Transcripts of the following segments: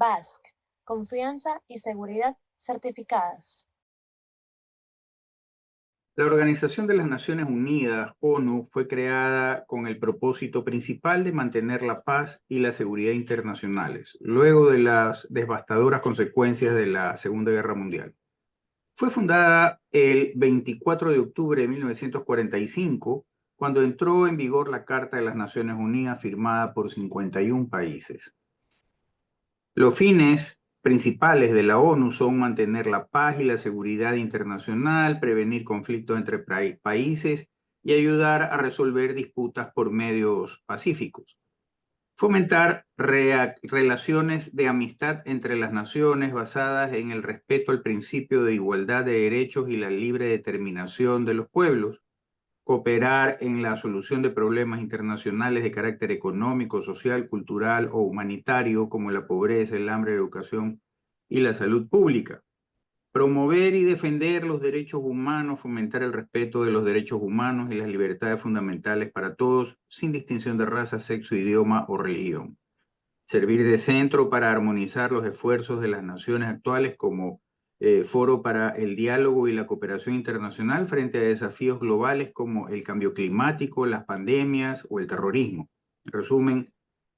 BASC, confianza y seguridad certificadas. La Organización de las Naciones Unidas, ONU, fue creada con el propósito principal de mantener la paz y la seguridad internacionales, luego de las devastadoras consecuencias de la Segunda Guerra Mundial. Fue fundada el 24 de octubre de 1945, cuando entró en vigor la Carta de las Naciones Unidas firmada por 51 países. Los fines principales de la ONU son mantener la paz y la seguridad internacional, prevenir conflictos entre países y ayudar a resolver disputas por medios pacíficos. Fomentar relaciones de amistad entre las naciones basadas en el respeto al principio de igualdad de derechos y la libre determinación de los pueblos. Cooperar en la solución de problemas internacionales de carácter económico, social, cultural o humanitario, como la pobreza, el hambre, la educación y la salud pública. Promover y defender los derechos humanos, fomentar el respeto de los derechos humanos y las libertades fundamentales para todos, sin distinción de raza, sexo, idioma o religión. Servir de centro para armonizar los esfuerzos de las naciones actuales como foro para el diálogo y la cooperación internacional frente a desafíos globales como el cambio climático, las pandemias o el terrorismo. En resumen,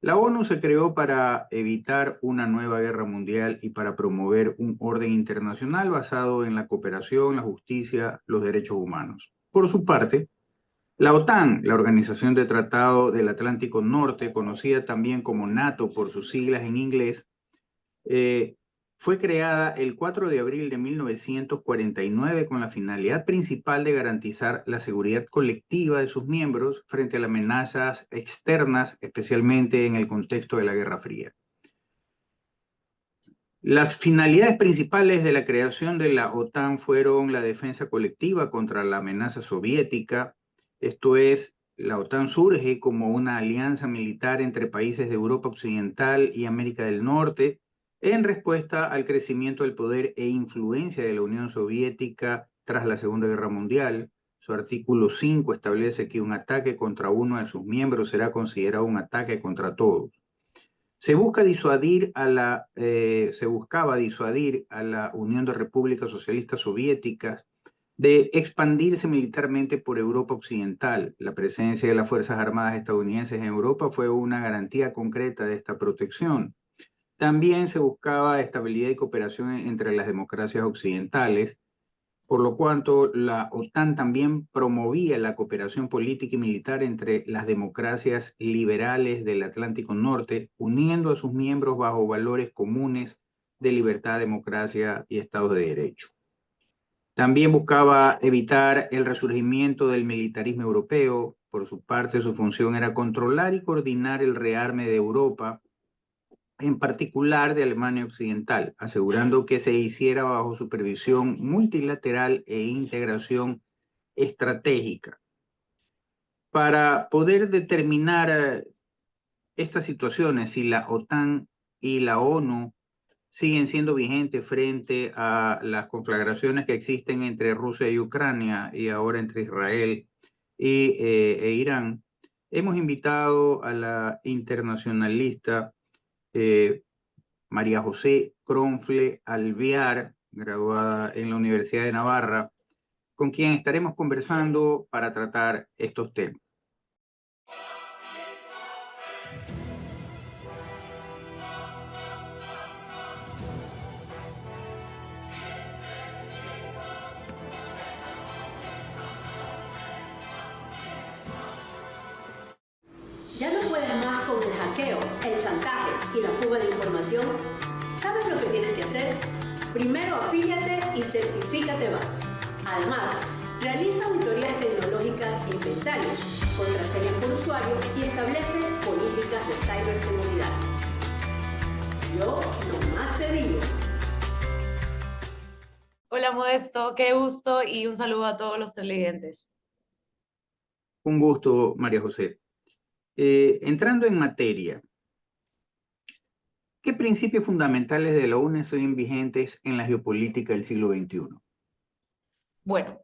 la ONU se creó para evitar una nueva guerra mundial y para promover un orden internacional basado en la cooperación, la justicia, los derechos humanos. Por su parte, la OTAN, la Organización de Tratado del Atlántico Norte, conocida también como NATO por sus siglas en inglés, fue creada el 4 de abril de 1949 con la finalidad principal de garantizar la seguridad colectiva de sus miembros frente a las amenazas externas, especialmente en el contexto de la Guerra Fría. Las finalidades principales de la creación de la OTAN fueron la defensa colectiva contra la amenaza soviética. Esto es, la OTAN surge como una alianza militar entre países de Europa Occidental y América del Norte en respuesta al crecimiento del poder e influencia de la Unión Soviética tras la Segunda Guerra Mundial. Su artículo 5 establece que un ataque contra uno de sus miembros será considerado un ataque contra todos. Se buscaba disuadir a la Unión de Repúblicas Socialistas Soviéticas de expandirse militarmente por Europa Occidental. La presencia de las Fuerzas Armadas estadounidenses en Europa fue una garantía concreta de esta protección. También se buscaba estabilidad y cooperación entre las democracias occidentales, por lo cuanto la OTAN también promovía la cooperación política y militar entre las democracias liberales del Atlántico Norte, uniendo a sus miembros bajo valores comunes de libertad, democracia y Estado de Derecho. También buscaba evitar el resurgimiento del militarismo europeo. Por su parte, su función era controlar y coordinar el rearme de Europa, en particular de Alemania Occidental, asegurando que se hiciera bajo supervisión multilateral e integración estratégica. Para poder determinar estas situaciones, si la OTAN y la ONU siguen siendo vigentes frente a las conflagraciones que existen entre Rusia y Ucrania y ahora entre Israel e Irán, hemos invitado a la internacionalista María José Cronfle Alvear, graduada en la Universidad de Navarra, con quien estaremos conversando para tratar estos temas. ¿Ya no puedes más con el hackeo, el chantaje y la fuga de información? ¿Sabes lo que tienes que hacer? Primero afíliate y certifícate más. Además, realiza auditorías tecnológicas e inventarios, contraseñas por usuario y establece políticas de ciberseguridad. Yo nomás te digo. Hola Modesto, qué gusto y un saludo a todos los televidentes. Un gusto, María José. Entrando en materia, ¿qué principios fundamentales de la ONU son vigentes en la geopolítica del siglo XXI? Bueno,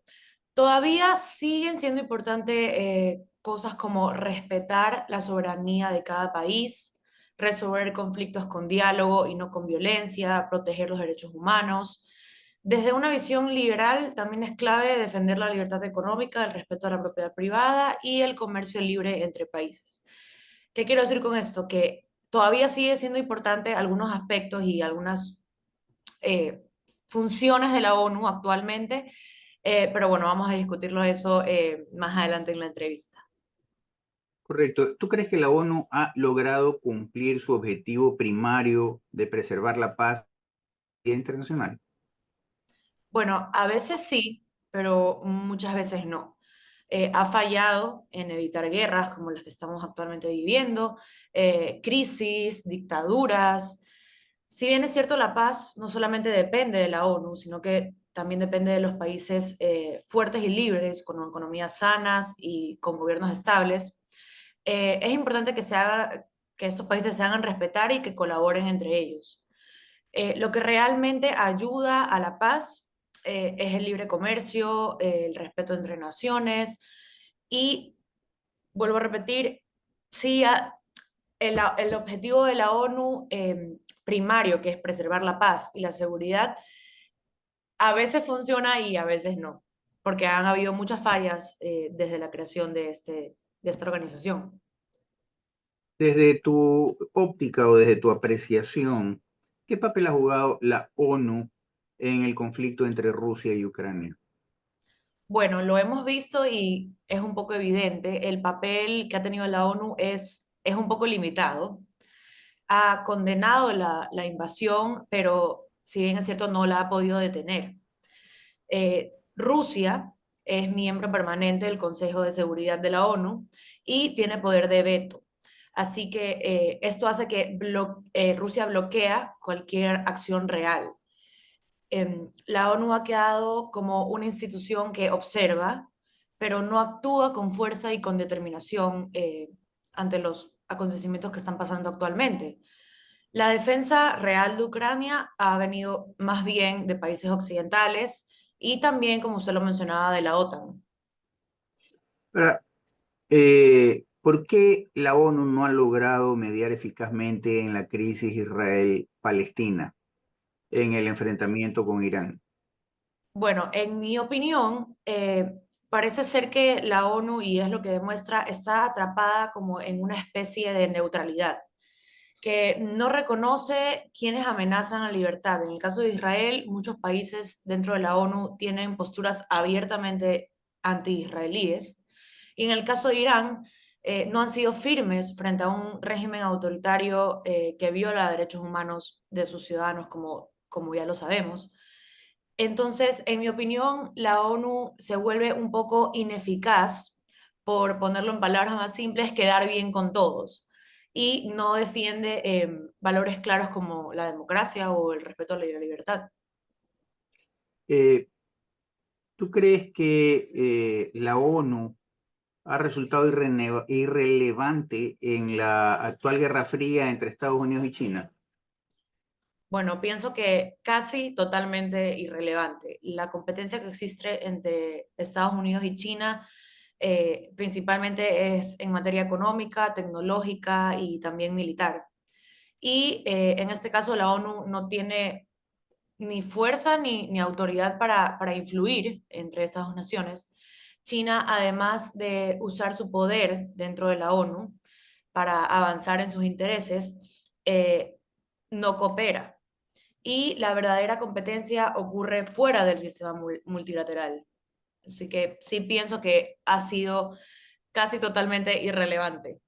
todavía siguen siendo importantes cosas como respetar la soberanía de cada país, resolver conflictos con diálogo y no con violencia, proteger los derechos humanos. Desde una visión liberal, también es clave defender la libertad económica, el respeto a la propiedad privada y el comercio libre entre países. ¿Qué quiero decir con esto? Que todavía sigue siendo importante algunos aspectos y algunas eh, funciones de la ONU actualmente, pero bueno, vamos a discutirlo eso más adelante en la entrevista. Correcto. ¿Tú crees que la ONU ha logrado cumplir su objetivo primario de preservar la paz internacional? Bueno, a veces sí, pero muchas veces no. Ha fallado en evitar guerras como las que estamos actualmente viviendo, crisis, dictaduras. Si bien es cierto, la paz no solamente depende de la ONU, sino que también depende de los países fuertes y libres, con economías sanas y con gobiernos estables. Es importante que estos países se hagan respetar y que colaboren entre ellos. Lo que realmente ayuda a la paz es el libre comercio, el respeto entre naciones y, vuelvo a repetir, sí, el objetivo de la ONU primario, que es preservar la paz y la seguridad, a veces funciona y a veces no, porque han habido muchas fallas desde la creación de esta organización. Desde tu óptica o desde tu apreciación, ¿qué papel ha jugado la ONU en el conflicto entre Rusia y Ucrania? Bueno, lo hemos visto y es un poco evidente. El papel que ha tenido la ONU es un poco limitado. Ha condenado la invasión, pero si bien es cierto, no la ha podido detener. Rusia es miembro permanente del Consejo de Seguridad de la ONU y tiene poder de veto. Así que esto hace que Rusia bloquea cualquier acción real. La ONU ha quedado como una institución que observa, pero no actúa con fuerza y con determinación ante los acontecimientos que están pasando actualmente. La defensa real de Ucrania ha venido más bien de países occidentales y también, como usted lo mencionaba, de la OTAN. Ahora, ¿por qué la ONU no ha logrado mediar eficazmente en la crisis Israel-Palestina, en el enfrentamiento con Irán? Bueno, en mi opinión, parece ser que la ONU, y es lo que demuestra, está atrapada como en una especie de neutralidad, que no reconoce quienes amenazan la libertad. En el caso de Israel, muchos países dentro de la ONU tienen posturas abiertamente anti-israelíes. Y en el caso de Irán, no han sido firmes frente a un régimen autoritario que viola derechos humanos de sus ciudadanos, como ya lo sabemos. Entonces, en mi opinión, la ONU se vuelve un poco ineficaz, por ponerlo en palabras más simples, quedar bien con todos y no defiende valores claros como la democracia o el respeto a la libertad. Eh, ¿Tú crees que la ONU ha resultado irrelevante en la actual Guerra Fría entre Estados Unidos y China? Bueno, pienso que casi totalmente irrelevante. La competencia que existe entre Estados Unidos y China principalmente es en materia económica, tecnológica y también militar. Y en este caso la ONU no tiene ni fuerza ni autoridad para influir entre estas dos naciones. China, además de usar su poder dentro de la ONU para avanzar en sus intereses, no coopera. Y la verdadera competencia ocurre fuera del sistema multilateral. Así que sí pienso que ha sido casi totalmente irrelevante.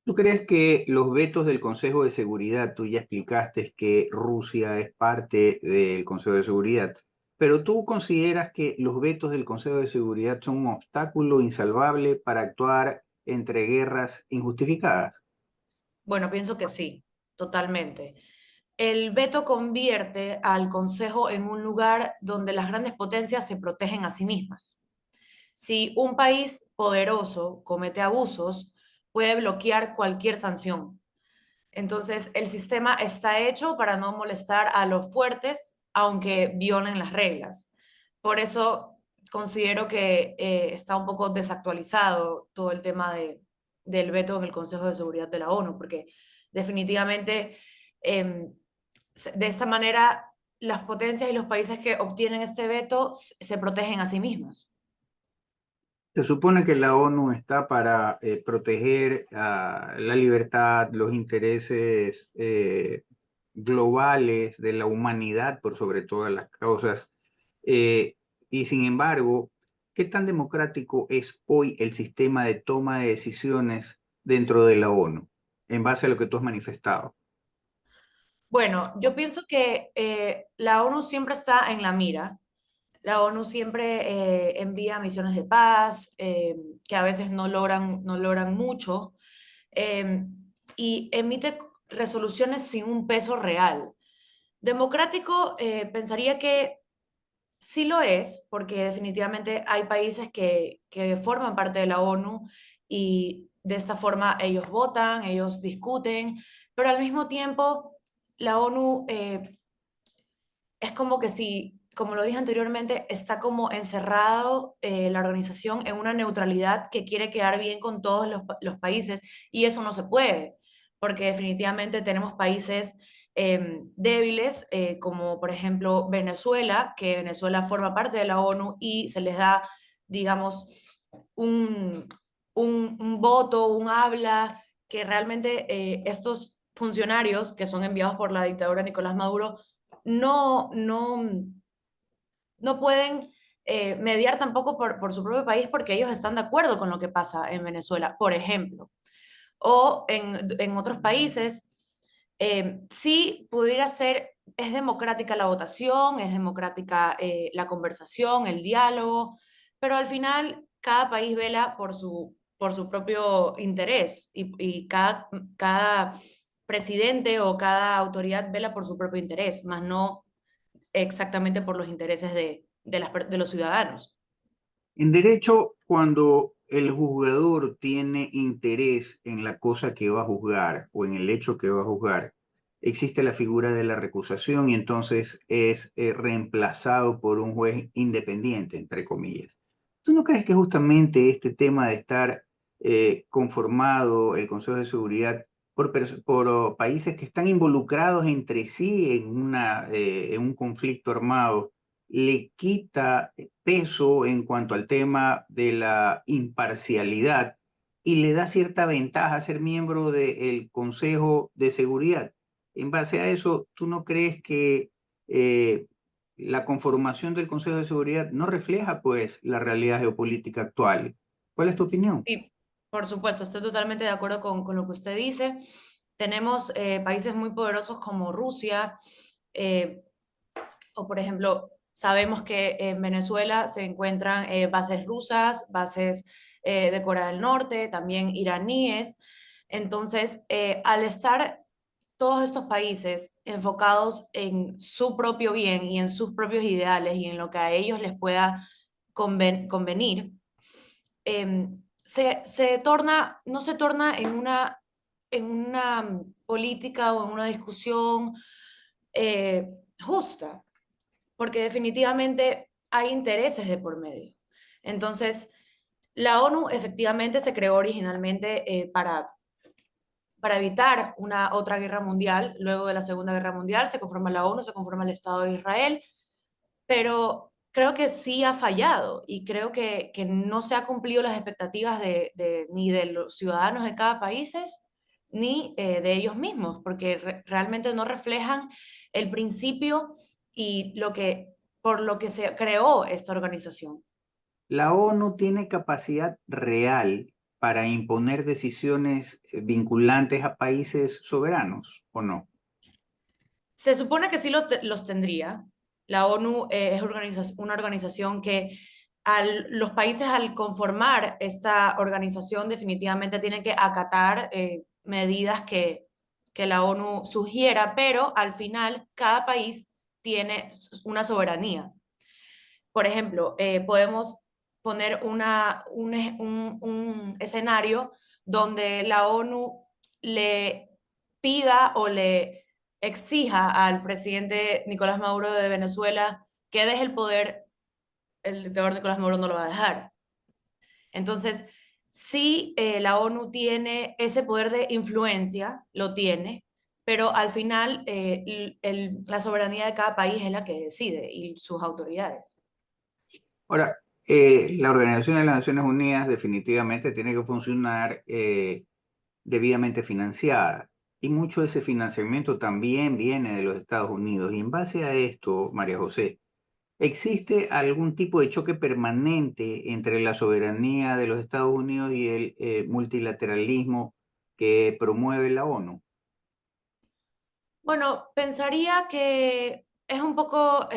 ¿Tú crees que los vetos del Consejo de Seguridad, tú ya explicaste que Rusia es parte del Consejo de Seguridad, pero tú consideras que los vetos del Consejo de Seguridad son un obstáculo insalvable para actuar entre guerras injustificadas? Bueno, pienso que sí, totalmente. El veto convierte al Consejo en un lugar donde las grandes potencias se protegen a sí mismas. Si un país poderoso comete abusos, puede bloquear cualquier sanción. Entonces, el sistema está hecho para no molestar a los fuertes, aunque violen las reglas. Por eso considero que está un poco desactualizado todo el tema del veto en el Consejo de Seguridad de la ONU, porque definitivamente de esta manera las potencias y los países que obtienen este veto se protegen a sí mismas. Se supone que la ONU está para proteger la libertad, los intereses globales de la humanidad por sobre todas las causas. Eh, y sin embargo, ¿qué tan democrático es hoy el sistema de toma de decisiones dentro de la ONU, en base a lo que tú has manifestado? Bueno, yo pienso que la ONU siempre está en la mira. La ONU siempre envía misiones de paz, que a veces no logran mucho, eh, y emite resoluciones sin un peso real. Democrático, pensaría que sí lo es, porque definitivamente hay países que forman parte de la ONU y de esta forma ellos votan, ellos discuten, pero al mismo tiempo la ONU es como que si, como lo dije anteriormente, está como encerrado la organización en una neutralidad que quiere quedar bien con todos los países y eso no se puede, porque definitivamente tenemos países débiles, como por ejemplo Venezuela, que Venezuela forma parte de la ONU y se les da, digamos, un, un voto, un habla, que realmente estos funcionarios que son enviados por la dictadura de Nicolás Maduro no, no, no pueden mediar tampoco por su propio país porque ellos están de acuerdo con lo que pasa en Venezuela, por ejemplo. O en otros países, sí pudiera ser, es democrática la votación, es democrática la conversación, el diálogo, pero al final cada país vela por su propio interés y cada presidente o cada autoridad vela por su propio interés, más no exactamente por los intereses de los ciudadanos. En derecho, cuando el juzgador tiene interés en la cosa que va a juzgar o en el hecho que va a juzgar, existe la figura de la recusación y entonces es reemplazado por un juez independiente, entre comillas. ¿Tú no crees que justamente este tema de estar conformado el Consejo de Seguridad por países que están involucrados entre sí en un conflicto armado le quita peso en cuanto al tema de la imparcialidad y le da cierta ventaja a ser miembro del Consejo de Seguridad? En base a eso, ¿tú no crees que la conformación del Consejo de Seguridad no refleja pues la realidad geopolítica actual? ¿Cuál es tu opinión? Sí, por supuesto, estoy totalmente de acuerdo con lo que usted dice. Tenemos países muy poderosos como Rusia, eh, o por ejemplo, sabemos que en Venezuela se encuentran bases rusas, bases de Corea del Norte, también iraníes. Entonces, al estar todos estos países enfocados en su propio bien y en sus propios ideales y en lo que a ellos les pueda convenir, no se torna en una política o en una discusión justa, porque definitivamente hay intereses de por medio. Entonces, la ONU efectivamente se creó originalmente para evitar una otra guerra mundial. Luego de la Segunda Guerra Mundial se conforma la ONU, se conforma el Estado de Israel, pero creo que sí ha fallado y creo que no se ha cumplido las expectativas ni de los ciudadanos de cada país, ni de ellos mismos, porque realmente no reflejan el principio y por lo que se creó esta organización. ¿La ONU tiene capacidad real para imponer decisiones vinculantes a países soberanos o no? Se supone que sí los tendría. La ONU es una organización que los países al conformar esta organización definitivamente tienen que acatar medidas que la ONU sugiera, pero al final cada país tiene una soberanía. Por ejemplo, podemos poner un escenario donde la ONU le pida o le exija al presidente Nicolás Maduro de Venezuela que deje el poder. El dictador Nicolás Maduro no lo va a dejar. Entonces, Sí, la ONU tiene ese poder de influencia, lo tiene, pero al final la soberanía de cada país es la que decide y sus autoridades. Ahora, la Organización de las Naciones Unidas definitivamente tiene que funcionar debidamente financiada. Y mucho de ese financiamiento también viene de los Estados Unidos. Y en base a esto, María José, ¿existe algún tipo de choque permanente entre la soberanía de los Estados Unidos y el multilateralismo que promueve la ONU? Bueno, pensaría que es un poco,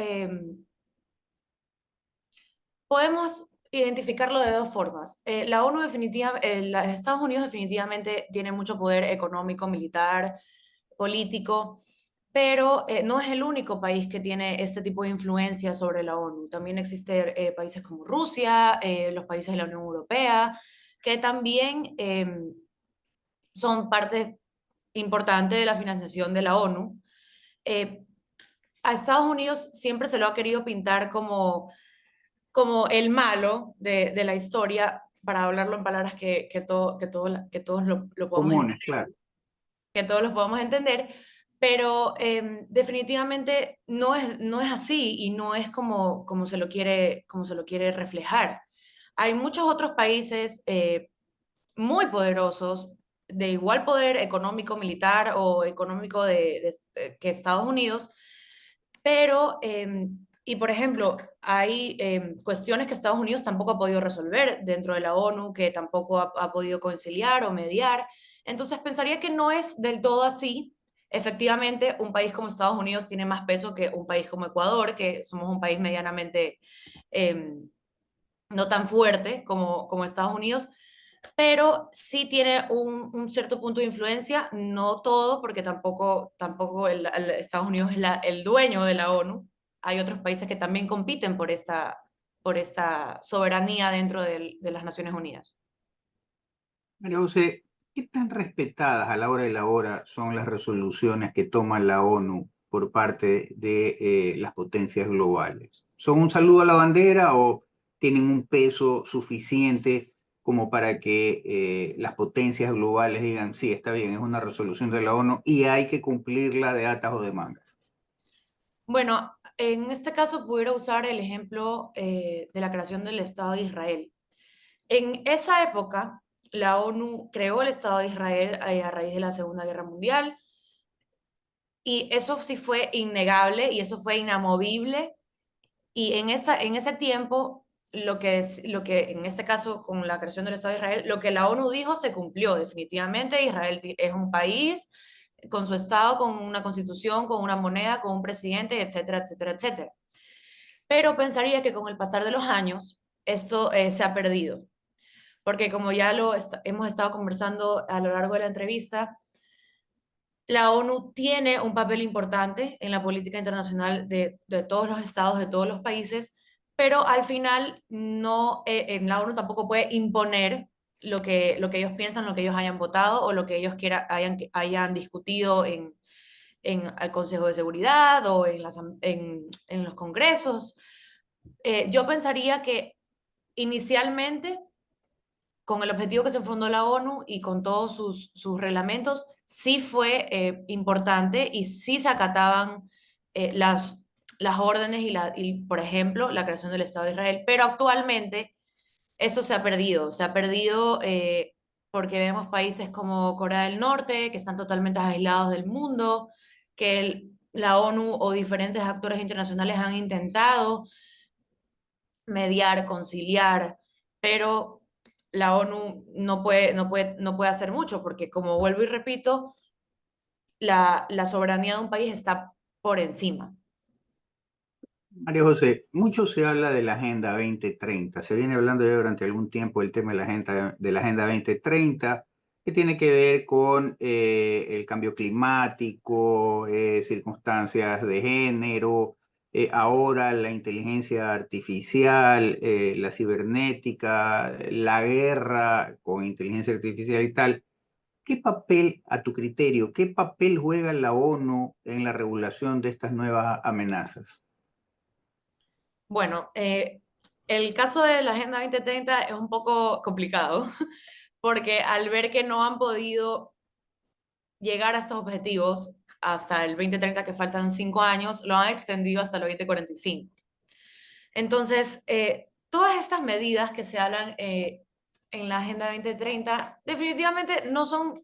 podemos identificarlo de dos formas. La ONU los Estados Unidos definitivamente tiene mucho poder económico, militar, político, pero no es el único país que tiene este tipo de influencia sobre la ONU. También existen países como Rusia, los países de la Unión Europea, que también son parte importante de la financiación de la ONU. Eh, a Estados Unidos siempre se lo ha querido pintar como el malo de la historia, para hablarlo en palabras que todos lo podamos Comunes, entender, claro. que todos los podamos entender, pero definitivamente no es así y no es como se lo quiere reflejar. Hay muchos otros países muy poderosos, de igual poder económico, militar o económico que Estados Unidos, pero, y por ejemplo, hay cuestiones que Estados Unidos tampoco ha podido resolver dentro de la ONU, que tampoco ha podido conciliar o mediar. Entonces, pensaría que no es del todo así. Efectivamente, un país como Estados Unidos tiene más peso que un país como Ecuador, que somos un país medianamente no tan fuerte como Estados Unidos, pero sí tiene un cierto punto de influencia, no todo, porque tampoco el Estados Unidos es el dueño de la ONU. Hay otros países que también compiten por esta soberanía dentro de las Naciones Unidas. María José, ¿qué tan respetadas a la hora de la hora son las resoluciones que toma la ONU por parte de las potencias globales? ¿Son un saludo a la bandera o tienen un peso suficiente como para que las potencias globales digan, sí, está bien, es una resolución de la ONU y hay que cumplirla de atas o de mangas? Bueno, en este caso pudiera usar el ejemplo de la creación del Estado de Israel. En esa época, la ONU creó el Estado de Israel a raíz de la Segunda Guerra Mundial. Y eso sí fue innegable y eso fue inamovible. Y en ese tiempo, lo que en este caso con la creación del Estado de Israel, lo que la ONU dijo se cumplió definitivamente. Israel es un país con su Estado, con una constitución, con una moneda, con un presidente, etcétera, etcétera, etcétera. Pero pensaría que con el pasar de los años, esto se ha perdido. Porque como ya hemos estado conversando a lo largo de la entrevista, la ONU tiene un papel importante en la política internacional de todos los estados, de todos los países, pero al final no, en la ONU tampoco puede imponer lo que ellos piensan, lo que ellos hayan votado o lo que ellos hayan discutido en el Consejo de Seguridad o en los congresos. Yo pensaría que inicialmente con el objetivo que se fundó la ONU y con todos sus reglamentos, sí fue importante y sí se acataban las órdenes y, por ejemplo, la creación del Estado de Israel. Pero actualmente eso se ha perdido porque vemos países como Corea del Norte, que están totalmente aislados del mundo, que la ONU o diferentes actores internacionales han intentado mediar, conciliar, pero la ONU no puede hacer mucho porque, como vuelvo y repito, la soberanía de un país está por encima. María José, mucho se habla de la Agenda 2030. Se viene hablando ya durante algún tiempo del tema de la Agenda 2030, que tiene que ver con el cambio climático, circunstancias de género, ahora la inteligencia artificial, la cibernética, la guerra con inteligencia artificial y tal. ¿Qué papel, a tu criterio, qué papel juega la ONU en la regulación de estas nuevas amenazas? Bueno, El caso de la Agenda 2030 es un poco complicado, porque al ver que no han podido llegar a estos objetivos hasta el 2030, que faltan 5 años, lo han extendido hasta el 2045. Entonces, todas estas medidas que se hablan en la Agenda 2030 definitivamente no son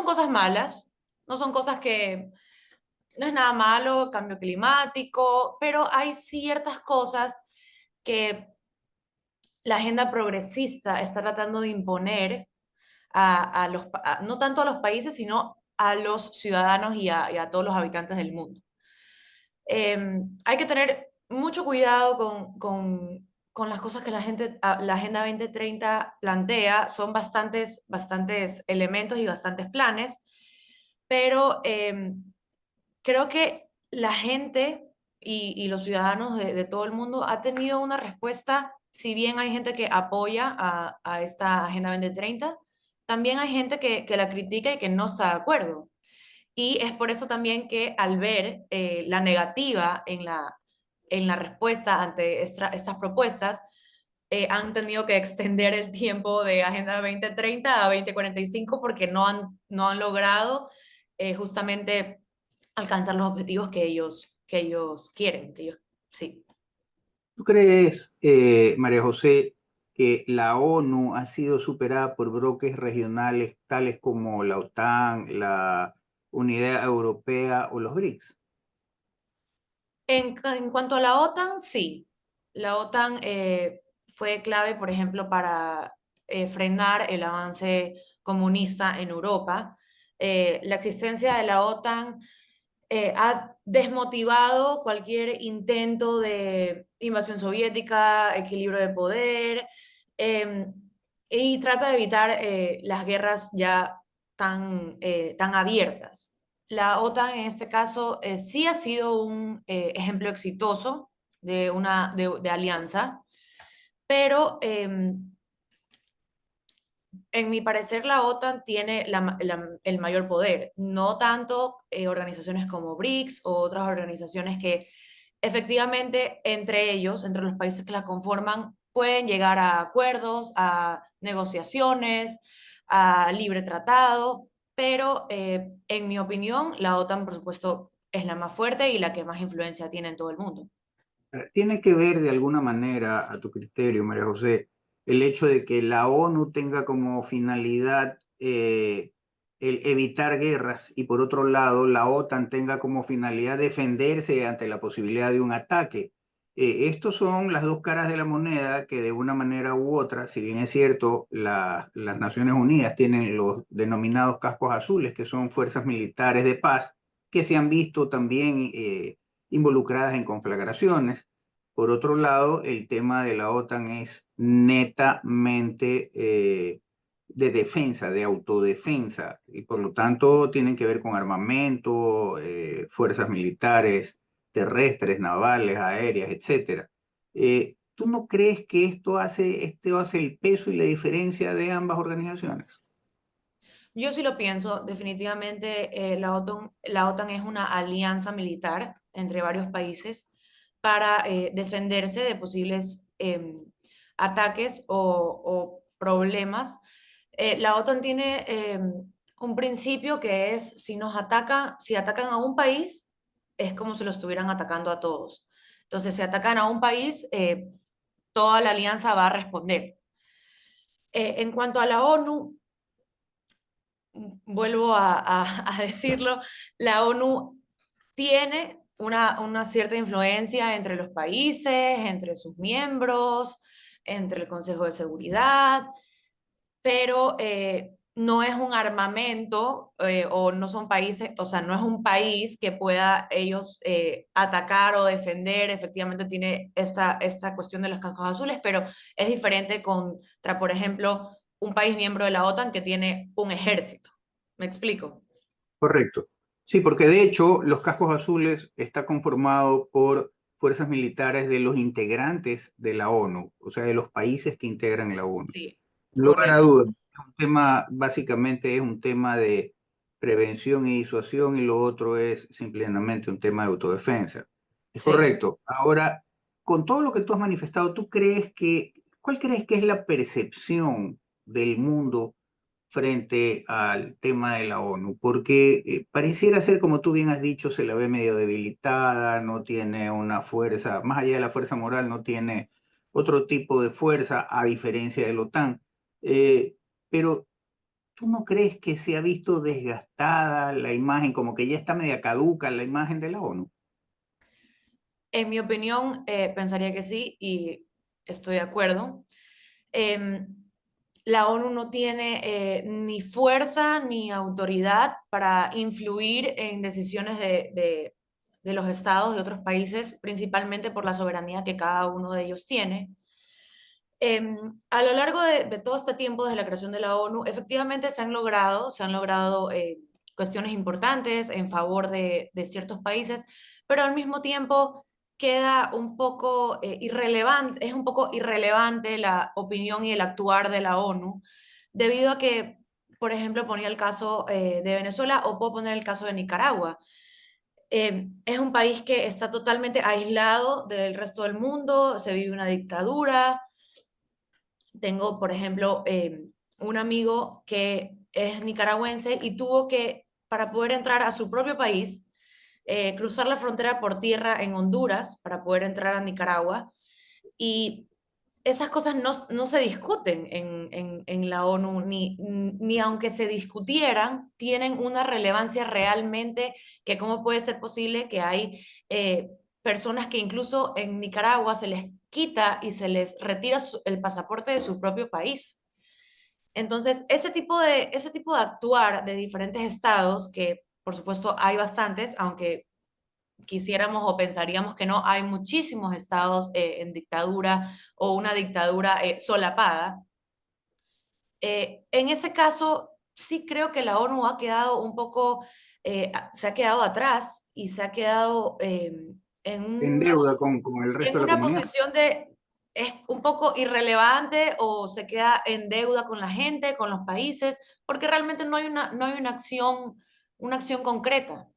cosas malas, no son cosas que no es nada malo, cambio climático, pero hay ciertas cosas que la agenda progresista está tratando de imponer no tanto a los países, sino a los ciudadanos y a todos los habitantes del mundo. Hay que tener mucho cuidado con las cosas que la Agenda 2030 plantea. Son bastantes elementos y bastantes planes, pero creo que la gente y los ciudadanos de todo el mundo ha tenido una respuesta. Si bien hay gente que apoya a esta Agenda 2030, también hay gente que la critica y que no está de acuerdo. Y es por eso también que al ver la negativa en la respuesta ante estas propuestas, han tenido que extender el tiempo de Agenda 2030 a 2045 porque no han logrado justamente alcanzar los objetivos que ellos quieren. Sí. ¿Tú crees, María José, que la ONU ha sido superada por bloques regionales tales como la OTAN, la Unidad Europea o los BRICS? En cuanto a la OTAN, sí. La OTAN fue clave, por ejemplo, para frenar el avance comunista en Europa. La existencia de la OTAN ha desmotivado cualquier intento de invasión soviética, equilibrio de poder, eh, y trata de evitar las guerras ya tan abiertas. La OTAN en este caso sí ha sido un ejemplo exitoso de alianza, pero en mi parecer la OTAN tiene el mayor poder, no tanto organizaciones como BRICS o otras organizaciones que efectivamente entre ellos, entre los países que la conforman, pueden llegar a acuerdos, a negociaciones, a libre tratado, pero en mi opinión la OTAN por supuesto es la más fuerte y la que más influencia tiene en todo el mundo. ¿Tiene que ver de alguna manera, a tu criterio, María José, el hecho de que la ONU tenga como finalidad el evitar guerras y por otro lado la OTAN tenga como finalidad defenderse ante la posibilidad de un ataque? Estos son las dos caras de la moneda que de una manera u otra, si bien es cierto, las Naciones Unidas tienen los denominados cascos azules, que son fuerzas militares de paz, que se han visto también involucradas en conflagraciones. Por otro lado, el tema de la OTAN es netamente de defensa, de autodefensa, y por lo tanto tienen que ver con armamento, fuerzas militares, terrestres, navales, aéreas, etcétera. ¿Tú no crees que esto hace el peso y la diferencia de ambas organizaciones? Yo sí lo pienso, definitivamente la OTAN es una alianza militar entre varios países para defenderse de posibles ataques o problemas. La OTAN tiene un principio que es si atacan a un país, es como si lo estuvieran atacando a todos. Entonces, si atacan a un país, toda la alianza va a responder. En cuanto a la ONU, vuelvo a decirlo, la ONU tiene una cierta influencia entre los países, entre sus miembros, entre el Consejo de Seguridad, pero no es un armamento o no son países, o sea, no es un país que pueda ellos atacar o defender. Efectivamente tiene esta cuestión de los cascos azules, pero es diferente contra, por ejemplo, un país miembro de la OTAN que tiene un ejército. ¿Me explico? Correcto. Sí, porque de hecho los cascos azules está conformado por fuerzas militares de los integrantes de la ONU, o sea, de los países que integran la ONU. Sí, Sin lugar a correcto. dudas, básicamente es un tema de prevención y disuasión y lo otro es simplemente un tema de autodefensa. Es Sí. correcto. Ahora, con todo lo que tú has manifestado, ¿cuál crees que es la percepción del mundo frente al tema de la ONU? Porque pareciera ser, como tú bien has dicho, se la ve medio debilitada, no tiene una fuerza, más allá de la fuerza moral, no tiene otro tipo de fuerza, a diferencia de la OTAN. Pero ¿tú no crees que se ha visto desgastada la imagen, como que ya está media caduca la imagen de la ONU? En mi opinión, pensaría que sí y estoy de acuerdo. Em, la ONU no tiene ni fuerza ni autoridad para influir en decisiones de los estados de otros países, principalmente por la soberanía que cada uno de ellos tiene. A lo largo de todo este tiempo, desde la creación de la ONU, efectivamente se han logrado cuestiones importantes en favor de ciertos países, pero al mismo tiempo queda un poco irrelevante, es un poco irrelevante la opinión y el actuar de la ONU, debido a que, por ejemplo, ponía el caso de Venezuela o puedo poner el caso de Nicaragua. Es un país que está totalmente aislado del resto del mundo, se vive una dictadura. Tengo, por ejemplo, un amigo que es nicaragüense y tuvo que, para poder entrar a su propio país, cruzar la frontera por tierra en Honduras para poder entrar a Nicaragua. Y esas cosas no se discuten en la ONU, ni aunque se discutieran, tienen una relevancia realmente que cómo puede ser posible que hay personas que incluso en Nicaragua se les quita y se les retira el pasaporte de su propio país. Entonces, ese tipo de actuar de diferentes estados, que por supuesto hay bastantes, aunque quisiéramos o pensaríamos que no, hay muchísimos estados en dictadura o una dictadura solapada. En ese caso, sí creo que la ONU ha quedado un poco, se ha quedado atrás y se ha quedado en En deuda con el en resto de la una comunidad. posición de, es un poco irrelevante o se queda en deuda con la gente, con los países, porque realmente no hay una acción concreta.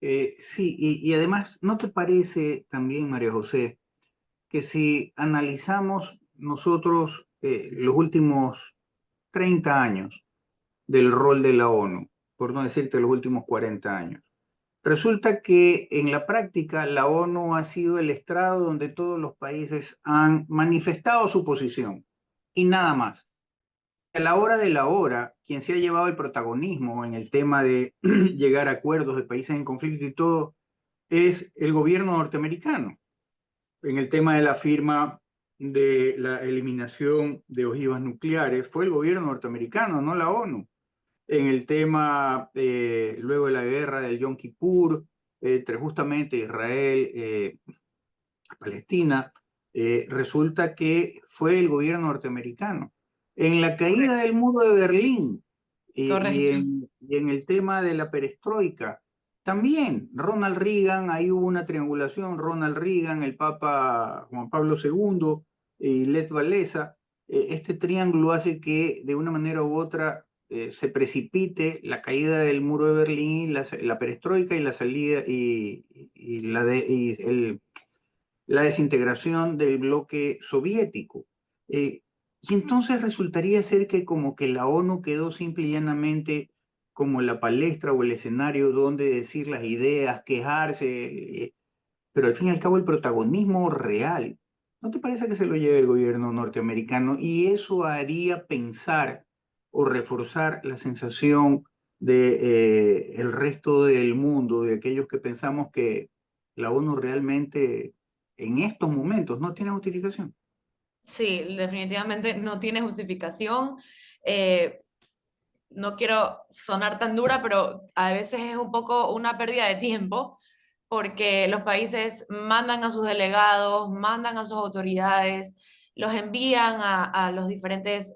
Sí, y además, ¿no te parece también, María José, que si analizamos nosotros los últimos 30 años del rol de la ONU, por no decirte los últimos 40 años, resulta que en la práctica la ONU ha sido el estrado donde todos los países han manifestado su posición y nada más? A la hora de la hora, quien se ha llevado el protagonismo en el tema de llegar a acuerdos de países en conflicto y todo, es el gobierno norteamericano. En el tema de la firma de la eliminación de ojivas nucleares, fue el gobierno norteamericano, no la ONU. En el tema, luego de la guerra del Yom Kippur, entre justamente Israel Palestina, resulta que fue el gobierno norteamericano. En la caída Correcto. del muro de Berlín Correcto. y en el tema de la perestroika, también Ronald Reagan, ahí hubo una triangulación, Ronald Reagan, el Papa Juan Pablo II y Lech Walesa, este triángulo hace que de una manera u otra se precipite la caída del muro de Berlín, la perestroika y la salida y la desintegración del bloque soviético. Y entonces resultaría ser que como que la ONU quedó simple y llanamente como la palestra o el escenario donde decir las ideas, quejarse, pero al fin y al cabo el protagonismo real, ¿no te parece que se lo lleve el gobierno norteamericano? Y eso haría pensar o reforzar la sensación de el resto del mundo, de aquellos que pensamos que la ONU realmente en estos momentos no tiene justificación. Sí, definitivamente no tiene justificación. Eh, no quiero sonar tan dura, pero a veces es un poco una pérdida de tiempo porque los países mandan a sus delegados, mandan a sus autoridades, los envían a los diferentes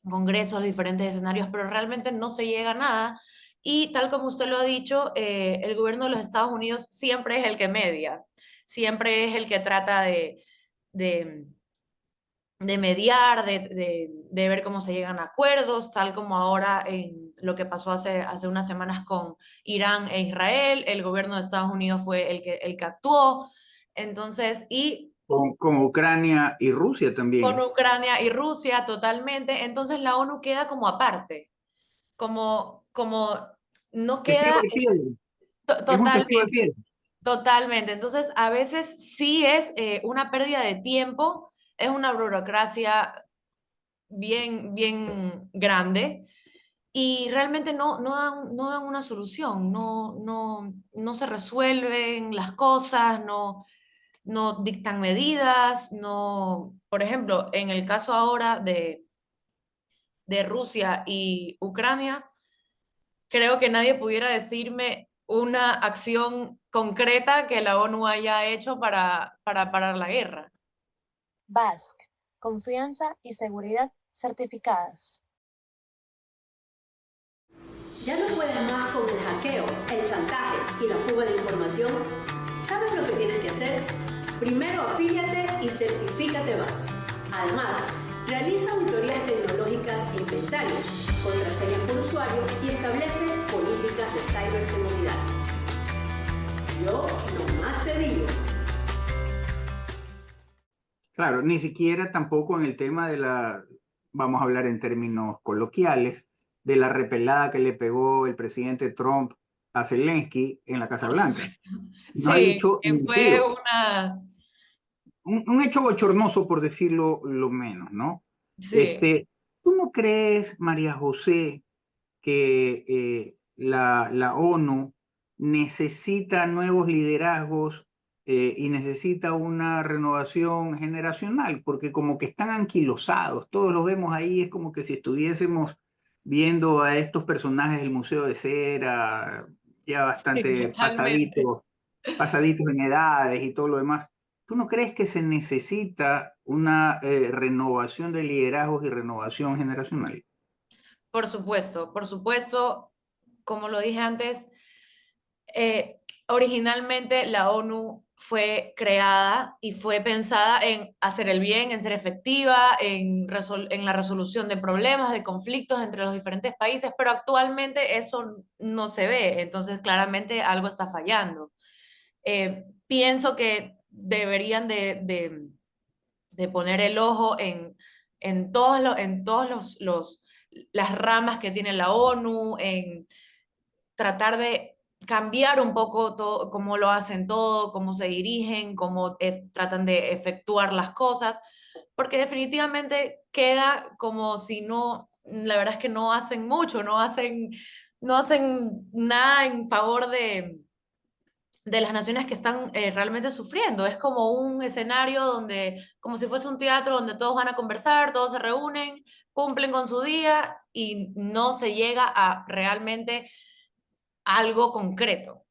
congresos, diferentes escenarios, pero realmente no se llega a nada. Y tal como usted lo ha dicho, el gobierno de los Estados Unidos siempre es el que media, siempre es el que trata de de mediar, de ver cómo se llegan a acuerdos, tal como ahora en lo que pasó hace unas semanas con Irán e Israel, el gobierno de Estados Unidos fue el que actuó. Entonces, y Con Ucrania y Rusia con también. Ucrania y Rusia totalmente, entonces la ONU queda como aparte, como no Testigo queda de piedra. Es un testigo de totalmente, piedra. totalmente. Entonces, a veces sí es una pérdida de tiempo, es una burocracia bien grande y realmente no dan una solución, no se resuelven las cosas, no dictan medidas, no, por ejemplo, en el caso ahora de Rusia y Ucrania, creo que nadie pudiera decirme una acción concreta que la ONU haya hecho para parar la guerra. BASC, confianza y seguridad certificadas. ¿Ya no puedes más con el hackeo, el chantaje y la fuga de información? ¿Sabes lo que tienes que hacer? Primero afíliate y certifícate más. Además, realiza auditorías tecnológicas e inventarios, contraseñas por usuario y establece políticas de ciberseguridad. Yo nomás te digo. Claro, ni siquiera tampoco en el tema de vamos a hablar en términos coloquiales, de la repelada que le pegó el presidente Trump a Zelensky en la Casa Por Blanca. supuesto. No ha Sí, dicho que ni fue pío. una... Un hecho bochornoso, por decirlo lo menos, ¿no? Sí. Este, ¿Tú no crees, María José, que la ONU necesita nuevos liderazgos y necesita una renovación generacional? Porque como que están anquilosados, todos los vemos ahí, es como que si estuviésemos viendo a estos personajes del Museo de Cera, ya Sí, bastante totalmente. pasaditos en edades y todo lo demás. ¿Tú no crees que se necesita una renovación de liderazgos y renovación generacional? Por supuesto, como lo dije antes, originalmente la ONU fue creada y fue pensada en hacer el bien, en ser efectiva, en la resolución de problemas, de conflictos entre los diferentes países, pero actualmente eso no se ve, entonces claramente algo está fallando. Pienso que deberían de poner el ojo en todos las ramas que tiene la ONU, en tratar de cambiar un poco todo, cómo lo hacen todo, cómo se dirigen, cómo tratan de efectuar las cosas, porque definitivamente queda como si no, la verdad es que no hacen mucho, no hacen nada en favor de las naciones que están realmente sufriendo. Es como un escenario donde, como si fuese un teatro donde todos van a conversar, todos se reúnen, cumplen con su día y no se llega a realmente algo concreto.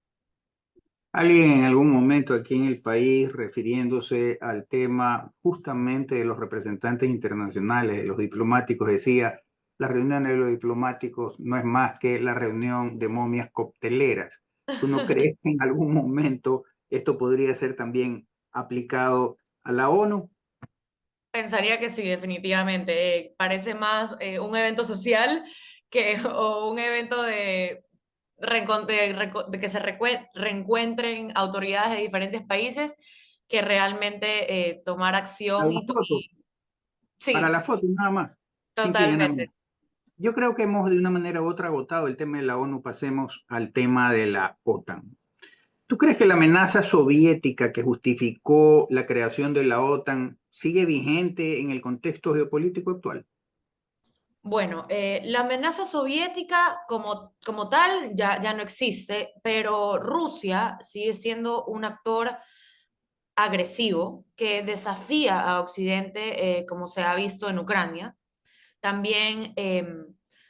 Alguien en algún momento aquí en el país, refiriéndose al tema justamente de los representantes internacionales, de los diplomáticos, decía, la reunión de los diplomáticos no es más que la reunión de momias cocteleras. ¿Tú no crees que en algún momento esto podría ser también aplicado a la ONU? Pensaría que sí, definitivamente. Parece más un evento social o un evento de que se reencuentren autoridades de diferentes países que realmente tomar A acción la foto, para la sí, foto nada más, simple y totalmente. llanamente. Yo creo que hemos de una manera u otra agotado el tema de la ONU, pasemos al tema de la OTAN. ¿Tú crees que la amenaza soviética que justificó la creación de la OTAN sigue vigente en el contexto geopolítico actual? Bueno, la amenaza soviética como tal ya no existe, pero Rusia sigue siendo un actor agresivo que desafía a Occidente, como se ha visto en Ucrania. También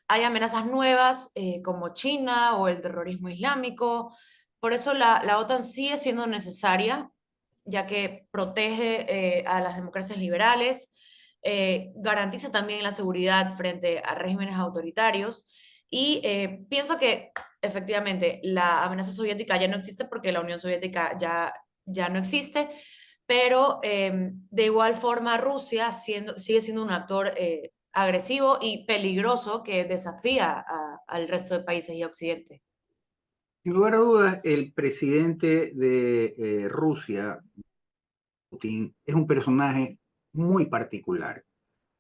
hay amenazas nuevas como China o el terrorismo islámico. Por eso la OTAN sigue siendo necesaria, ya que protege a las democracias liberales, garantiza también la seguridad frente a regímenes autoritarios y pienso que efectivamente la amenaza soviética ya no existe porque la Unión Soviética ya no existe, pero de igual forma Rusia sigue siendo un actor agresivo y peligroso que desafía al resto de países y a Occidente. Sin lugar a dudas, el presidente de Rusia, Putin es un personaje muy particular.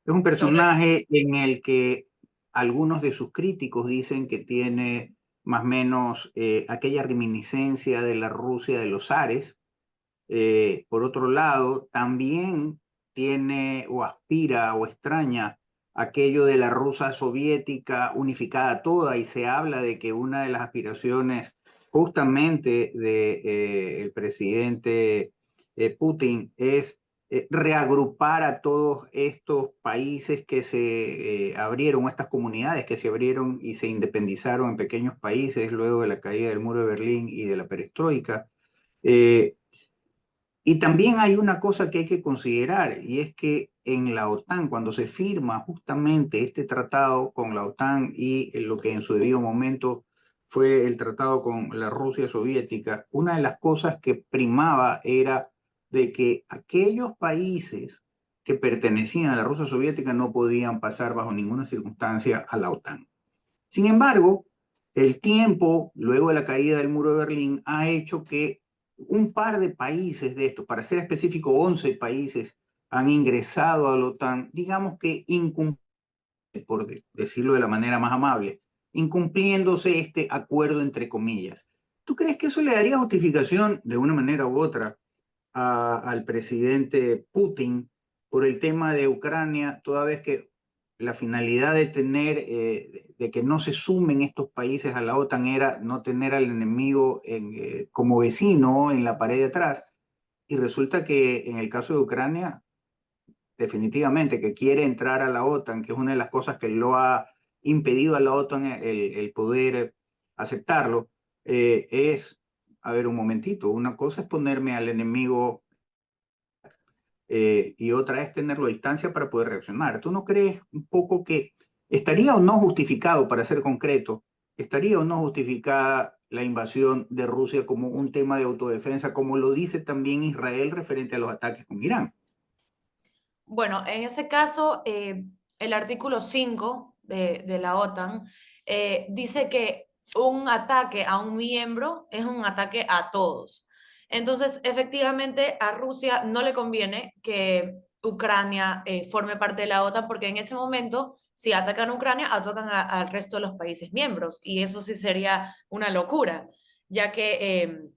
Es un Total. personaje en el que algunos de sus críticos dicen que tiene más o menos aquella reminiscencia de la Rusia de los zares. Por otro lado, también tiene o aspira o extraña aquello de la Rusia soviética unificada toda, y se habla de que una de las aspiraciones justamente del presidente Putin es reagrupar a todos estos países que se abrieron, estas comunidades que se abrieron y se independizaron en pequeños países luego de la caída del muro de Berlín y de la perestroika. Eh, y también hay una cosa que hay que considerar, y es que en la OTAN, cuando se firma justamente este tratado con la OTAN y en lo que en su debido momento fue el tratado con la Rusia soviética, una de las cosas que primaba era de que aquellos países que pertenecían a la Rusia soviética no podían pasar bajo ninguna circunstancia a la OTAN. Sin embargo, el tiempo, luego de la caída del muro de Berlín, ha hecho que un par de países de estos, para ser específico, 11 países han ingresado a la OTAN, digamos que por decirlo de la manera más amable, incumpliéndose este acuerdo entre comillas. ¿Tú crees que eso le daría justificación de una manera u otra al presidente Putin por el tema de Ucrania, toda vez que la finalidad de tener, de que no se sumen estos países a la OTAN era no tener al enemigo como vecino en la pared de atrás? Y resulta que en el caso de Ucrania, definitivamente que quiere entrar a la OTAN, que es una de las cosas que lo ha impedido a la OTAN el poder aceptarlo, es, a ver, un momentito, una cosa es ponerme al enemigo y otra es tenerlo a distancia para poder reaccionar. ¿Tú no crees un poco que estaría o no justificado, para ser concreto, estaría o no justificada la invasión de Rusia como un tema de autodefensa, como lo dice también Israel referente a los ataques con Irán? Bueno, en ese caso, el artículo 5 de la OTAN dice que un ataque a un miembro es un ataque a todos. Entonces, efectivamente, a Rusia no le conviene que Ucrania forme parte de la OTAN porque en ese momento, si atacan a Ucrania, atacan al resto de los países miembros y eso sí sería una locura, ya que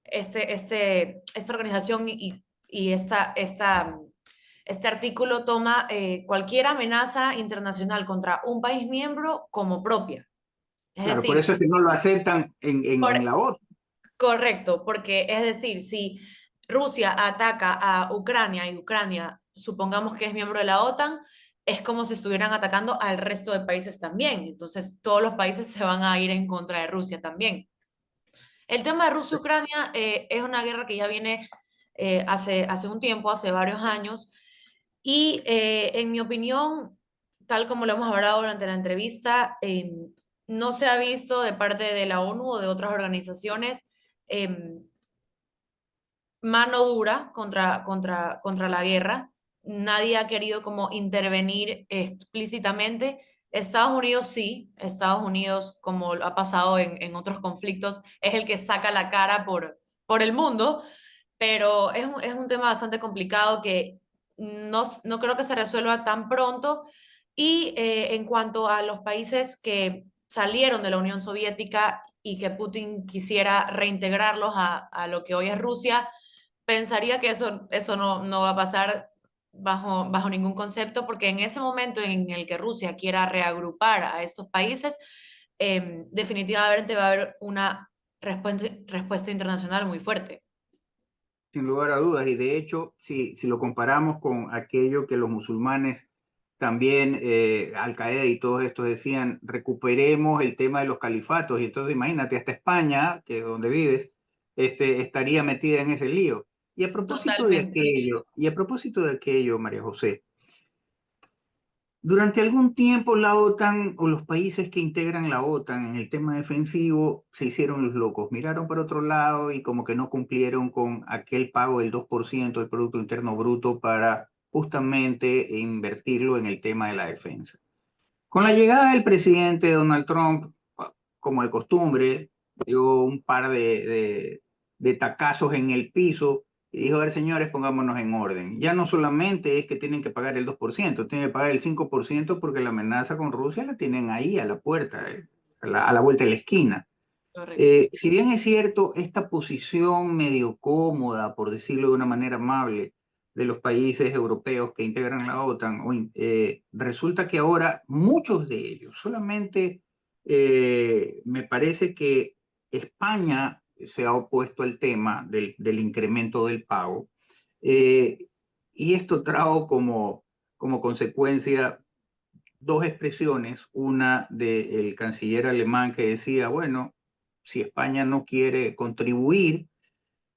esta organización y este artículo toma cualquier amenaza internacional contra un país miembro como propia. Es Claro, por decir, eso es que no lo aceptan en por, la OTAN. correcto, porque es decir, si Rusia ataca a Ucrania y Ucrania, supongamos que es miembro de la OTAN, es como si estuvieran atacando al resto de países también. Entonces, todos los países se van a ir en contra de Rusia también. El tema de Rusia-Ucrania es una guerra que ya viene hace un tiempo, hace varios años, y en mi opinión, tal como lo hemos hablado durante la entrevista, no se ha visto de parte de la ONU o de otras organizaciones mano dura contra la guerra. Nadie ha querido como intervenir explícitamente. Estados Unidos sí, Estados Unidos, como ha pasado en otros conflictos, es el que saca la cara por el mundo, pero es un tema bastante complicado que no creo que se resuelva tan pronto. Y en cuanto a los países que salieron de la Unión Soviética y que Putin quisiera reintegrarlos a lo que hoy es Rusia, pensaría que eso no va a pasar bajo ningún concepto, porque en ese momento en el que Rusia quiera reagrupar a estos países, definitivamente va a haber una respuesta internacional muy fuerte. Sin lugar a dudas, y de hecho, si lo comparamos con aquello que los musulmanes también, Al Qaeda y todos estos decían, recuperemos el tema de los califatos, y entonces imagínate, hasta España, que es donde vives, estaría metida en ese lío. Totalmente. Y a propósito de aquello, María José, durante algún tiempo la OTAN o los países que integran la OTAN en el tema defensivo se hicieron los locos, miraron para otro lado y como que no cumplieron con aquel pago del 2% del Producto Interno Bruto para justamente invertirlo en el tema de la defensa. Con la llegada del presidente Donald Trump, como de costumbre, dio un par de tacazos en el piso y dijo, a ver, señores, pongámonos en orden. Ya no solamente es que tienen que pagar el 2%, tienen que pagar el 5% porque la amenaza con Rusia la tienen ahí a la puerta, a la vuelta de la esquina. Correcto. Si bien es cierto, esta posición medio cómoda, por decirlo de una manera amable, de los países europeos que integran la OTAN, resulta que ahora muchos de ellos, solamente me parece que España se ha opuesto al tema del incremento del pago, eh, y esto trajo como consecuencia dos expresiones, una del canciller alemán que decía, bueno, si España no quiere contribuir,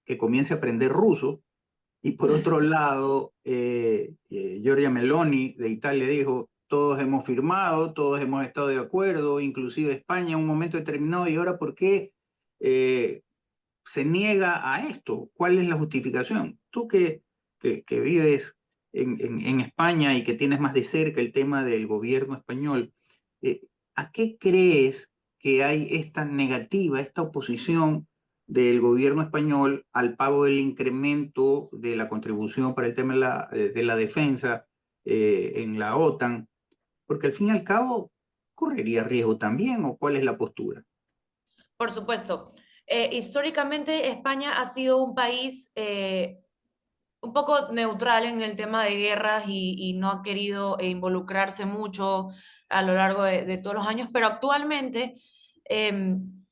que comience a aprender ruso, y por otro lado, Giorgia Meloni de Italia dijo, todos hemos firmado, todos hemos estado de acuerdo, inclusive España en un momento determinado, y ahora ¿por qué eh, se niega a esto? ¿Cuál es la justificación? Tú que vives en España y que tienes más de cerca el tema del gobierno español, eh, ¿a qué crees que hay esta negativa, esta oposición del gobierno español al pago del incremento de la contribución para el tema de la defensa en la OTAN? Porque al fin y al cabo correría riesgo también, ¿o cuál es la postura? Por supuesto. Históricamente España ha sido un país un poco neutral en el tema de guerras y no ha querido involucrarse mucho a lo largo de todos los años, pero actualmente